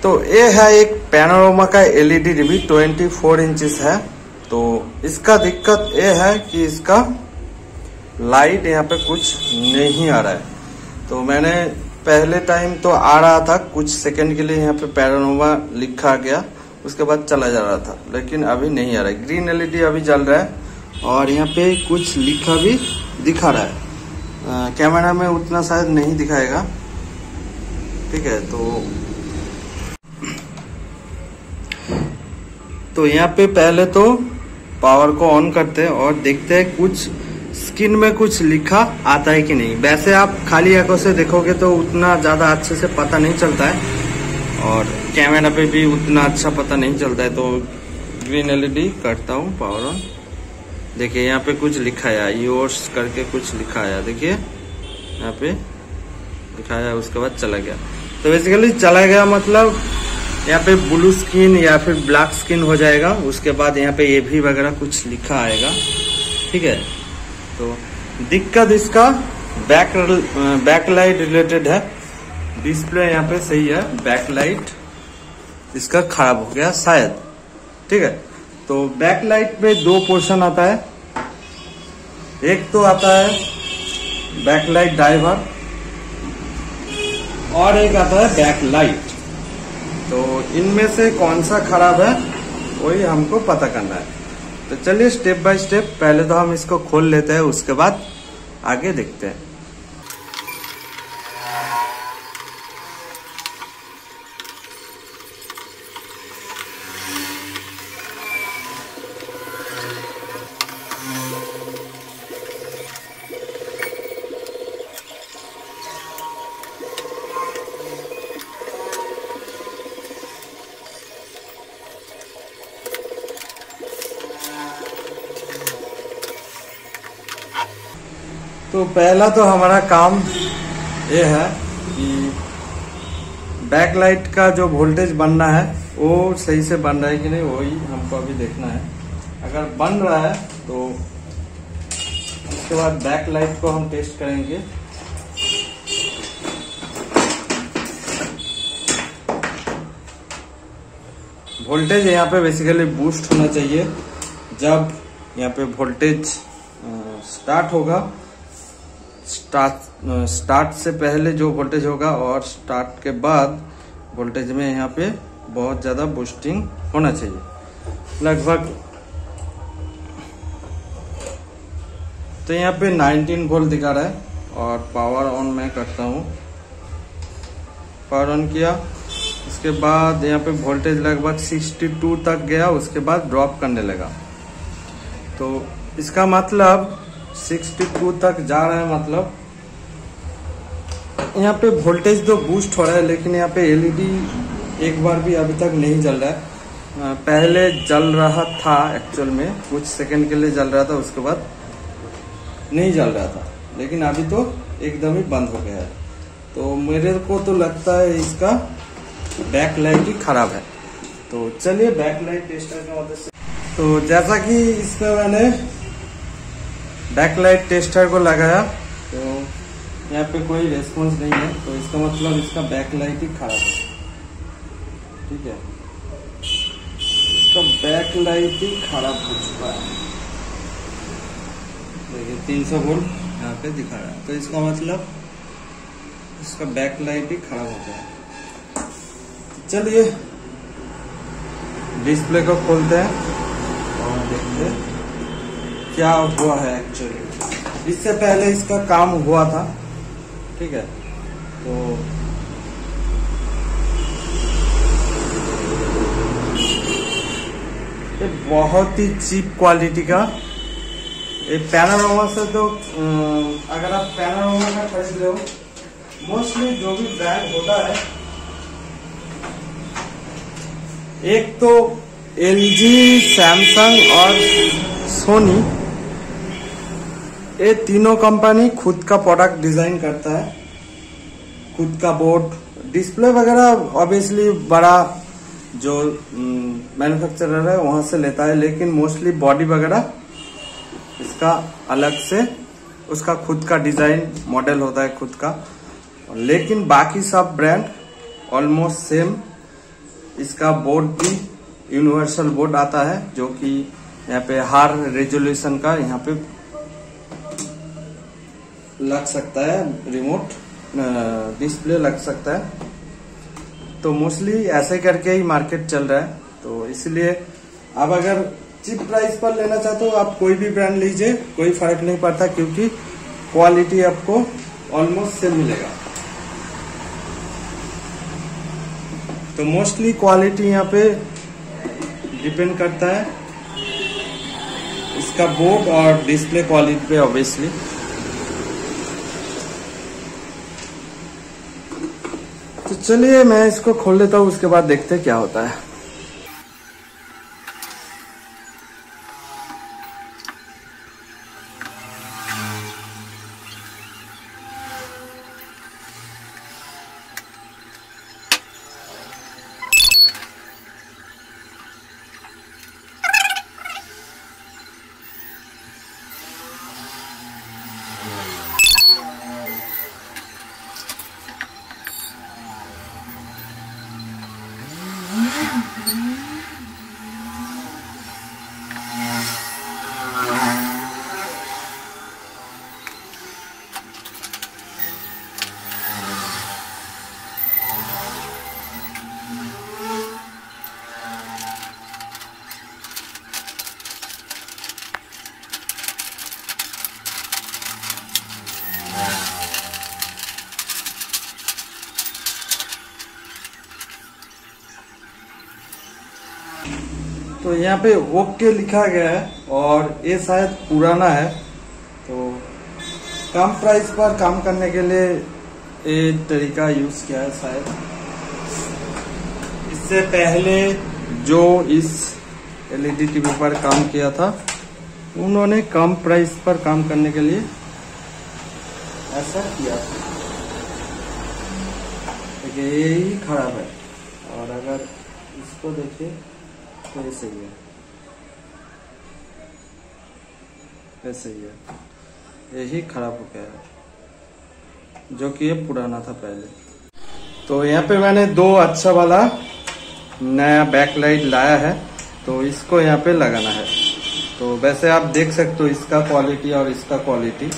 तो ये है एक पैनोरामा का एलईडी टीवी 24 इंचेस है। तो इसका दिक्कत ये है कि इसका लाइट यहाँ पे कुछ नहीं आ रहा है। तो मैंने पहले टाइम तो आ रहा था, कुछ सेकंड के लिए यहाँ पे पैनोरामा लिखा गया, उसके बाद चला जा रहा था, लेकिन अभी नहीं आ रहा है। ग्रीन एलईडी अभी जल रहा है और यहाँ पे कुछ लिखा भी दिखा रहा है। कैमरा में उतना शायद नहीं दिखाएगा, ठीक है। तो यहाँ पे पहले तो पावर को ऑन करते हैं और देखते हैं कुछ स्क्रीन में कुछ लिखा आता है कि नहीं। वैसे आप खाली आंखों से देखोगे तो उतना ज़्यादा अच्छे से पता नहीं चलता है और कैमरा पे भी उतना अच्छा पता नहीं चलता है। तो ग्रीन एलईडी करता हूँ पावर ऑन। देखिए यहाँ पे कुछ लिखा है, योर्स करके कुछ लिखा है, देखिए यहाँ पे लिखा है, उसके बाद चला गया। तो बेसिकली चला गया मतलब यहाँ पे ब्लू स्क्रीन या फिर ब्लैक स्क्रीन हो जाएगा। उसके बाद यहाँ पे ये भी वगैरह कुछ लिखा आएगा, ठीक है। तो दिक्कत इसका बैक लाइट रिलेटेड है। डिस्प्ले यहाँ पे सही है, बैक लाइट इसका खराब हो गया शायद, ठीक है। तो बैक लाइट में दो पोर्शन आता है, एक तो आता है बैक लाइट ड्राइवर और एक आता है बैक लाइट। तो इनमें से कौन सा खराब है वही हमको पता करना है। तो चलिए स्टेप बाय स्टेप, पहले तो हम इसको खोल लेते हैं, उसके बाद आगे देखते हैं। तो पहला तो हमारा काम ये है कि बैक लाइट का जो वोल्टेज बनना है वो सही से बन रहा है कि नहीं, वही हमको अभी देखना है। अगर बन रहा है तो उसके बाद बैक लाइट को हम टेस्ट करेंगे। वोल्टेज यहाँ पे बेसिकली बूस्ट होना चाहिए। जब यहाँ पे वोल्टेज स्टार्ट होगा, स्टार्ट से पहले जो वोल्टेज होगा और स्टार्ट के बाद वोल्टेज में यहाँ पे बहुत ज्यादा बूस्टिंग होना चाहिए लगभग। तो यहाँ पे 19 वोल्ट दिखा रहा है और पावर ऑन मैं करता हूँ। पावर ऑन किया, उसके बाद यहाँ पे वोल्टेज लगभग 62 तक गया, उसके बाद ड्रॉप करने लगा। तो इसका मतलब 62 तक जा रहा है, मतलब यहाँ पे वोल्टेज तो बूस्ट हो रहा है, लेकिन यहाँ पे एलईडी एक बार भी अभी तक नहीं जल रहा है। पहले जल रहा था, एक्चुअल में कुछ सेकंड के लिए जल रहा था, उसके बाद नहीं जल रहा था, लेकिन अभी तो एकदम ही बंद हो गया है। तो मेरे को तो लगता है इसका बैक लाइट ही खराब है। तो चलिए बैक लाइट टेस्टर की मदद से, तो जैसा कि इसमें मैंने बैक लाइट टेस्टर को लगाया तो यहाँ पे कोई रेस्पॉन्स नहीं है, तो इसका मतलब इसका बैक लाइट ही खराब है, ठीक है। इसका बैक लाइट ही खराब हो चुका है। देखिए 300 वोल्ट यहाँ पे दिखा रहा है, तो इसका मतलब इसका बैक लाइट ही खराब हो गया। चलिए डिस्प्ले को खोलते हैं और देखते हैं क्या हुआ है एक्चुअली। इससे पहले इसका काम हुआ था, ठीक है। तो ये बहुत ही चीप क्वालिटी का, ये पैनोरामा से तो अगर आप पैनोरामा का खरीद रहे हो, मोस्टली जो भी ब्रांड होता है, एक तो एलजी, सैमसंग और सोनी, ये तीनों कंपनी खुद का प्रोडक्ट डिजाइन करता है, खुद का बोर्ड, डिस्प्ले वगैरह ऑब्वियसली बड़ा जो मैन्युफैक्चरर है वहां से लेता है, लेकिन मोस्टली बॉडी वगैरह इसका अलग से, उसका खुद का डिजाइन मॉडल होता है खुद का। लेकिन बाकी सब ब्रांड ऑलमोस्ट सेम इसका बोर्ड भी यूनिवर्सल बोर्ड आता है, जो कि यहाँ पे हर रेजोल्यूशन का यहाँ पे लग सकता है, रिमोट डिस्प्ले लग सकता है। तो मोस्टली ऐसे करके ही मार्केट चल रहा है। तो इसलिए आप अगर चीप प्राइस पर लेना चाहते हो आप कोई भी ब्रांड लीजिए, कोई फर्क नहीं पड़ता, क्योंकि क्वालिटी आपको ऑलमोस्ट सेम मिलेगा। तो मोस्टली क्वालिटी यहाँ पे डिपेंड करता है इसका बोर्ड और डिस्प्ले क्वालिटी पे ऑब्वियसली। तो चलिए मैं इसको खोल लेता हूँ, उसके बाद देखते हैं क्या होता है। तो यहाँ पे ओके लिखा गया है और ये शायद पुराना है, तो कम प्राइस पर काम करने के लिए ये तरीका यूज किया है शायद। इससे पहले जो इस एलईडी टीवी पर काम किया था उन्होंने कम प्राइस पर काम करने के लिए ऐसा किया था। देखिए यही खराब है, और अगर इसको देखिए तो ये सही है, ऐसे ही है, यही खराब हो गया है, जो कि ये पुराना था पहले। तो यहाँ पे मैंने दो अच्छा वाला नया बैकलाइट लाया है, तो इसको यहाँ पे लगाना है। तो वैसे आप देख सकते हो इसका क्वालिटी और इसका क्वालिटी,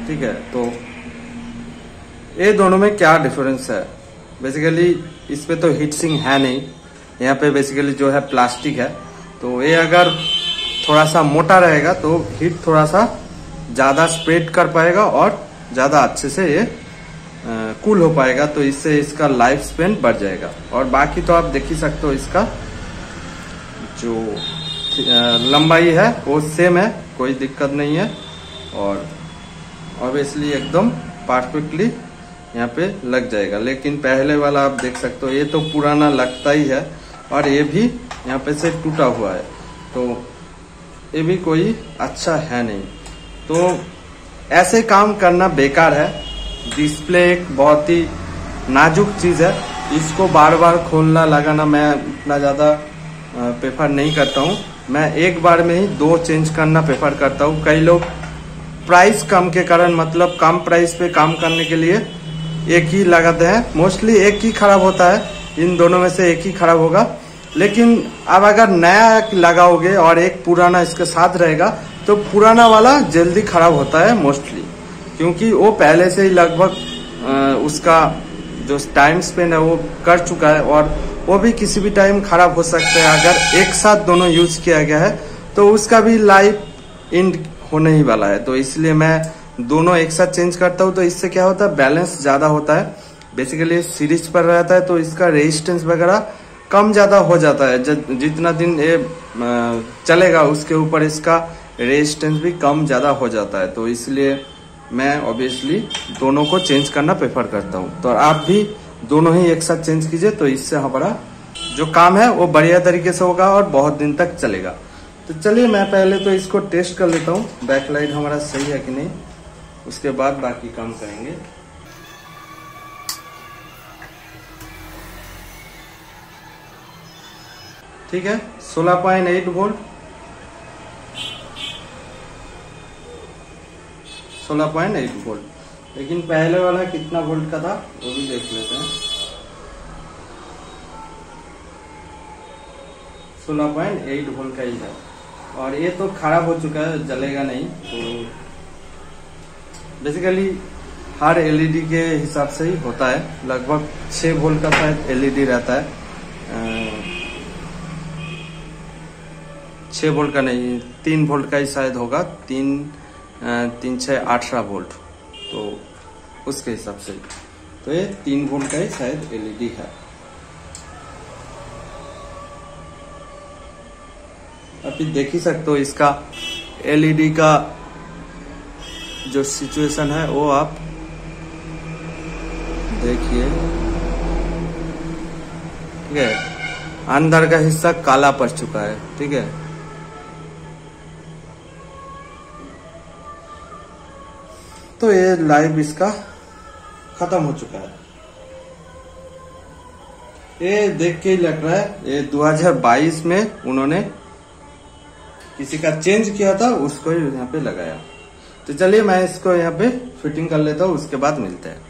ठीक है। तो ये दोनों में क्या डिफरेंस है? बेसिकली इस पे तो हीट सिंक है नहीं, यहाँ पे बेसिकली जो है प्लास्टिक है। तो ये अगर थोड़ा सा मोटा रहेगा तो हीट थोड़ा सा ज्यादा स्प्रेड कर पाएगा और ज्यादा अच्छे से ये कूल हो पाएगा, तो इससे इसका लाइफ स्पेन बढ़ जाएगा। और बाकी तो आप देख ही सकते हो इसका जो लंबाई है वो सेम है, कोई दिक्कत नहीं है, और ऑब्वियसली एकदम परफेक्टली यहाँ पे लग जाएगा। लेकिन पहले वाला आप देख सकते हो ये तो पुराना लगता ही है, और ये भी यहाँ पे से टूटा हुआ है, तो ये भी कोई अच्छा है नहीं। तो ऐसे काम करना बेकार है। डिस्प्ले एक बहुत ही नाजुक चीज है, इसको बार बार खोलना लगाना मैं इतना ज्यादा प्रेफर नहीं करता हूँ। मैं एक बार में ही दो चेंज करना प्रेफर करता हूँ। कई लोग प्राइस कम के कारण, मतलब कम प्राइस पे काम करने के लिए एक ही लगाते हैं। मोस्टली एक ही खराब होता है, इन दोनों में से एक ही खराब होगा। लेकिन अब अगर नया लगाओगे और एक पुराना इसके साथ रहेगा तो पुराना वाला जल्दी खराब होता है मोस्टली, क्योंकि वो पहले से ही लगभग उसका जो टाइम स्पेन है वो कर चुका है, और वो भी किसी भी टाइम खराब हो सकता है। अगर एक साथ दोनों यूज किया गया है तो उसका भी लाइफ एंड होने ही वाला है। तो इसलिए मैं दोनों एक साथ चेंज करता हूँ। तो इससे क्या होता है, बैलेंस ज्यादा होता है। बेसिकली सीरीज पर रहता है तो इसका रेजिस्टेंस वगैरह कम ज्यादा हो जाता है। जितना दिन ये चलेगा उसके ऊपर इसका रेजिस्टेंस भी कम ज्यादा हो जाता है। तो इसलिए मैं ऑब्वियसली दोनों को चेंज करना प्रेफर करता हूँ। तो आप भी दोनों ही एक साथ चेंज कीजिए, तो इससे हमारा जो काम है वो बढ़िया तरीके से होगा और बहुत दिन तक चलेगा। तो चलिए मैं पहले तो इसको टेस्ट कर लेता हूँ, बैकलाइट हमारा सही है कि नहीं, उसके बाद बाकी काम करेंगे। ठीक है, 16.8 वोल्ट, 16.8 वोल्ट। लेकिन पहले वाला कितना वोल्ट का था वो भी देख लेते हैं। 16.8 वोल्ट का ही है। और ये तो खराब हो चुका है, जलेगा नहीं। तो बेसिकली हर एलईडी के हिसाब से ही होता है। लगभग 6 वोल्ट का शायद एलईडी रहता है, 6 वोल्ट का नहीं, 3 वोल्ट का ही शायद होगा, 3 6 18 वोल्ट, तो उसके हिसाब से। तो ये 3 वोल्ट का ही शायद एलईडी है। अभी देख ही सकते हो इसका एलईडी का जो सिचुएशन है वो आप देखिए, ठीक है। अंदर का हिस्सा काला पड़ चुका है, ठीक है। तो ये लाइव इसका खत्म हो चुका है। ये देख के ही लग रहा है ये 2022 में उन्होंने किसी का चेंज किया था, उसको ही यहाँ पे लगाया। तो चलिए मैं इसको यहाँ पे फिटिंग कर लेता हूँ, उसके बाद मिलते हैं।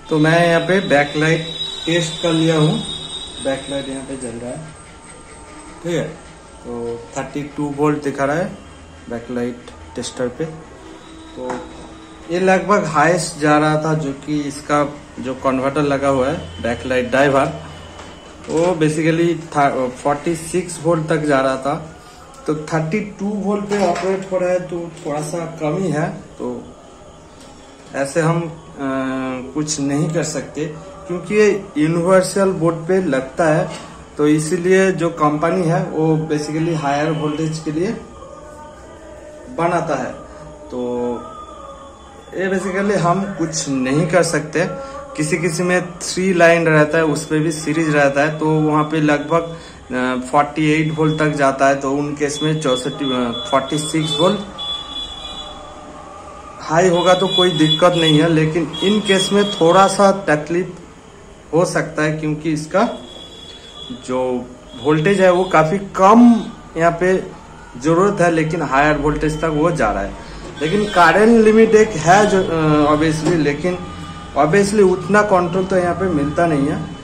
तो मैं यहाँ पे बैकलाइट टेस्ट कर लिया हूँ। बैकलाइट यहाँ पे जल रहा है, ठीक है। तो 32 वोल्ट दिखा रहा है बैकलाइट टेस्टर पे। तो ये लगभग हाईएस्ट जा रहा था, जो कि इसका जो कन्वर्टर लगा हुआ है बैकलाइट ड्राइवर, वो बेसिकली 46 वोल्ट तक जा रहा था। तो 32 वोल्ट पे ऑपरेट हो रहा है, तो थोड़ा सा कम ही है। तो ऐसे हम कुछ नहीं कर सकते, क्योंकि ये यूनिवर्सल बोर्ड पे लगता है। तो इसीलिए जो कंपनी है वो बेसिकली हायर वोल्टेज के लिए बनाता है। तो ये बेसिकली हम कुछ नहीं कर सकते। किसी किसी में 3 लाइन रहता है, उस पे भी सीरीज रहता है, तो वहाँ पे लगभग 48 वोल्ट तक जाता है। तो उन केस में 46 वोल्ट हाई होगा तो कोई दिक्कत नहीं है। लेकिन इन केस में थोड़ा सा तकलीफ हो सकता है, क्योंकि इसका जो वोल्टेज है वो काफी कम यहाँ पे जरूरत है, लेकिन हायर वोल्टेज तक वो जा रहा है। लेकिन करंट लिमिट एक है जो ऑब्वियसली, लेकिन ऑब्वियसली उतना कंट्रोल तो यहाँ पे मिलता नहीं है।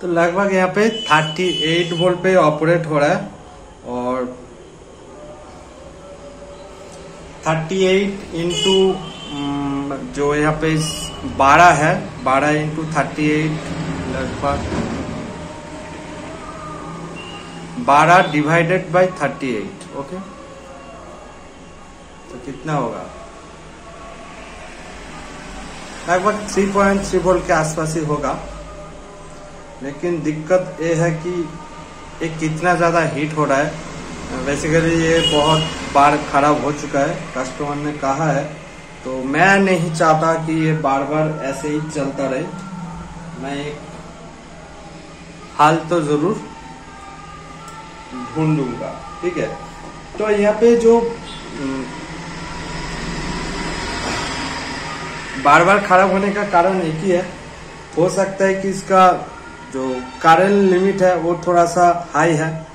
तो लगभग यहाँ पे 38 वोल्ट पे ऑपरेट हो रहा है, और 38 इंटू जो यहाँ पे 12 है, 12 इंटू 38 लगभग 12 डिवाइडेड बाय 38। ओके, तो कितना होगा? लगभग 3.3 वोल्ट के आसपास ही होगा। लेकिन दिक्कत ये है कि ये कितना ज़्यादा हीट हो रहा है। बेसिकली ये बहुत बार खराब हो चुका है, कस्टमर ने कहा है। तो मैं नहीं चाहता कि ये बार बार ऐसे ही चलता रहे। मैं एक हल तो जरूर ढूंढूंगा, ठीक है। तो यहाँ पे जो बार बार खराब होने का कारण एक ही है। हो सकता है कि इसका जो करंट लिमिट है वो थोड़ा सा हाई है,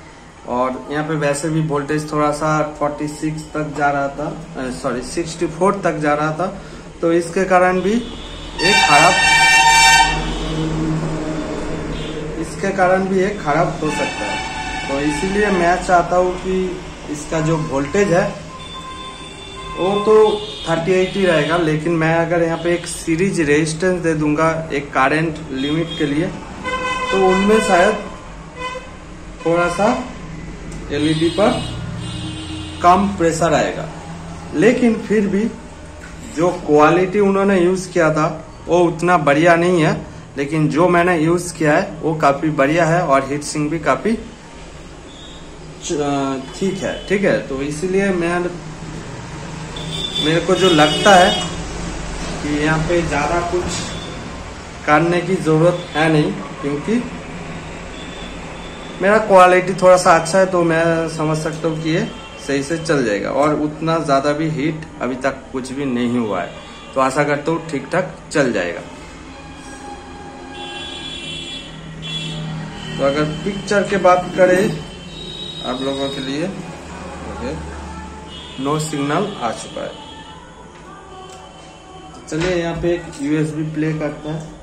और यहाँ पे वैसे भी वोल्टेज थोड़ा सा 46 तक जा रहा था, 64 तक जा रहा था। तो इसके कारण भी एक खराब हो सकता है। तो इसीलिए मैं चाहता हूँ कि इसका जो वोल्टेज है वो तो 38 ही रहेगा। लेकिन मैं अगर यहाँ पे एक सीरीज रेजिस्टेंस दे दूंगा एक करंट लिमिट के लिए, तो उनमें शायद थोड़ा सा एलईडी पर कम प्रेशर आएगा। लेकिन फिर भी जो क्वालिटी उन्होंने यूज किया था वो उतना बढ़िया नहीं है। लेकिन जो मैंने यूज किया है वो काफी बढ़िया है, और हीट सिंक भी काफी ठीक है। तो इसीलिए मेरे को जो लगता है कि यहाँ पे ज्यादा कुछ करने की जरूरत है नहीं, क्योंकि मेरा क्वालिटी थोड़ा सा अच्छा है। तो मैं समझ सकता हूँ कि ये सही से चल जाएगा, और उतना ज्यादा भी हीट अभी तक कुछ भी नहीं हुआ है। तो आशा करता हूँ ठीक ठाक चल जाएगा। तो अगर पिक्चर के बात करें आप लोगों के लिए, नो सिग्नल आ चुका है। चलिए यहाँ पे एक यूएसबी प्ले करते हैं।